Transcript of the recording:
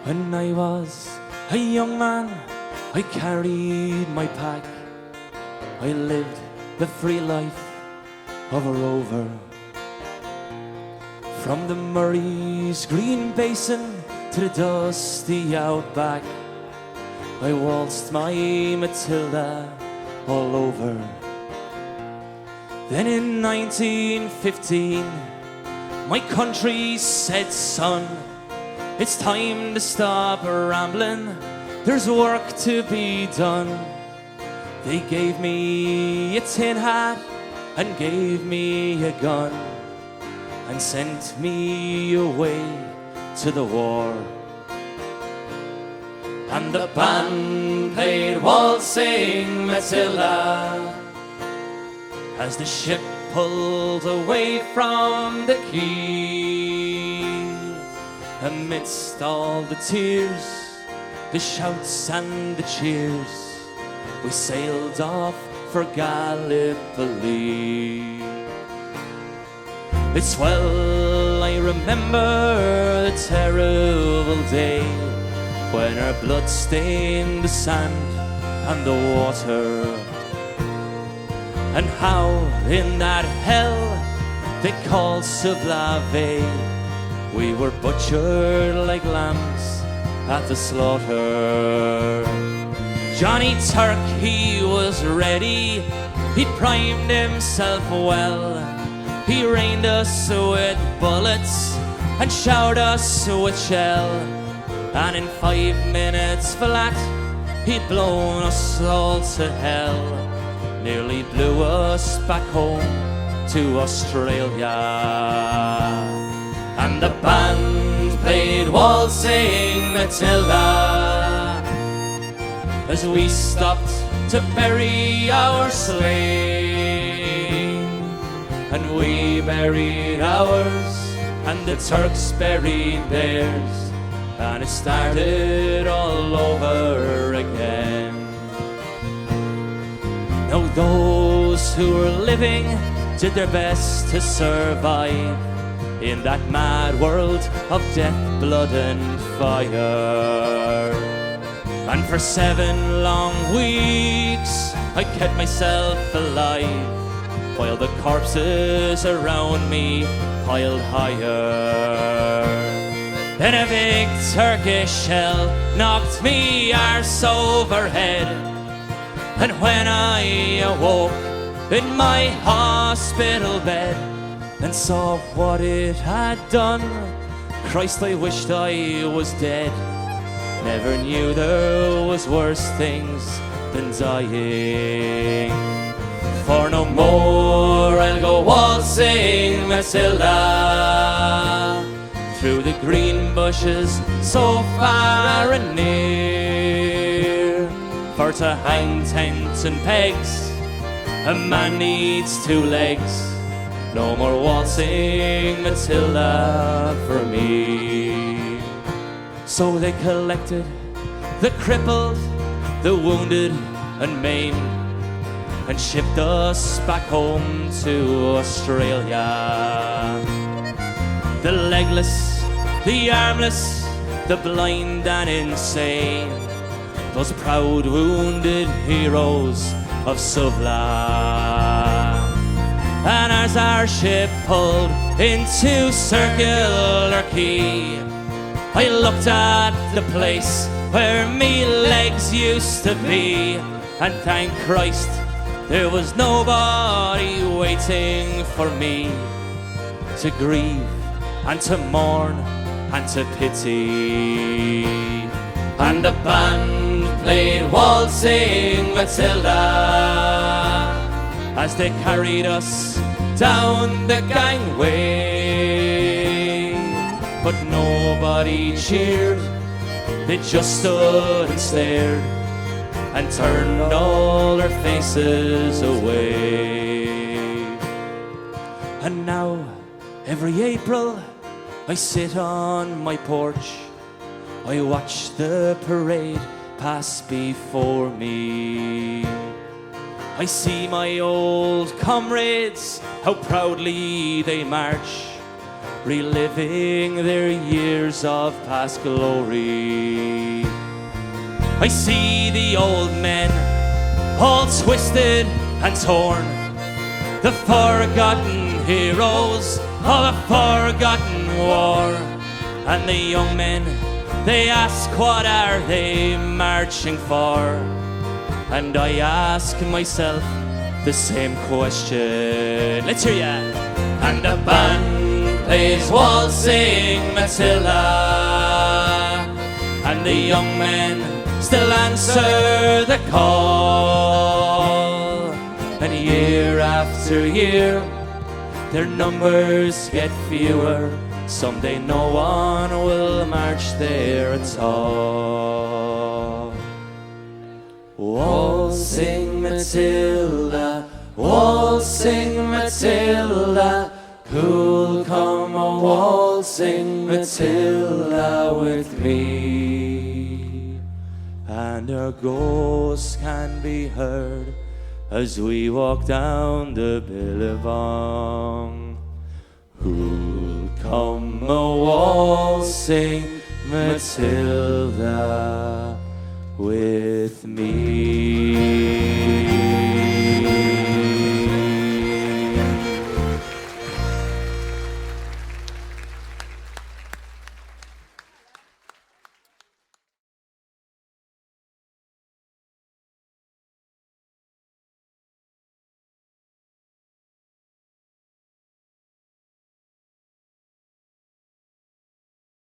When I was a young man, I carried my pack. I lived the free life of a rover. From the Murray's green basin to the dusty outback, I waltzed my Matilda all over. Then in 1915, my country said, son, it's time to stop rambling, there's work to be done. They gave me a tin hat and gave me a gun and sent me away to the war. And the band played waltzing Matilda as the ship pulled away from the quay. Amidst all the tears, the shouts and the cheers, we sailed off for Gallipoli. It's well I remember the terrible day when our blood stained the sand and the water, and how in that hell they called Sublave we were butchered like lambs at the slaughter. Johnny Turk, he was ready, he primed himself well. He rained us with bullets and showered us with shell. And in 5 minutes flat, he'd blown us all to hell. Nearly blew us back home to Australia. And the band played waltzing Matilda as we stopped to bury our slain. And we buried ours, and the Turks buried theirs, and it started all over again. Now those who were living did their best to survive in that mad world of death, blood and fire. And for 7 long weeks I kept myself alive, while the corpses around me piled higher. Then a big Turkish shell knocked me arse overhead, and when I awoke in my hospital bed and saw what it had done, Christ, I wished I was dead. Never knew there was worse things than dying. For no more I'll go waltzing Matilda through the green bushes so far and near. For to hang tents and pegs, a man needs 2 legs. No more waltzing Matilda for me. So they collected the crippled, the wounded and maimed, and shipped us back home to Australia. The legless, the armless, the blind and insane, those proud wounded heroes of Suvla. And as our ship pulled into Circular Quay, I looked at the place where me legs used to be, and thank Christ there was nobody waiting for me to grieve and to mourn and to pity. And the band played waltzing Matilda as they carried us down the gangway, but nobody cheered, they just stood and stared and turned all their faces away. And now, every April, I sit on my porch, I watch the parade pass before me. I see my old comrades, how proudly they march, reliving their years of past glory. I see the old men, all twisted and torn, the forgotten heroes of a forgotten war. And the young men, they ask, what are they marching for? And I ask myself the same question. Let's hear ya. And the band plays waltzing Matilda, and the young men still answer the call. And year after year, their numbers get fewer. Someday no one will march there at all. Waltzing Matilda, waltzing Matilda, who'll come a waltzing Matilda with me? And our ghosts can be heard as we walk down the Billabong. Who'll come a waltzing Matilda with me?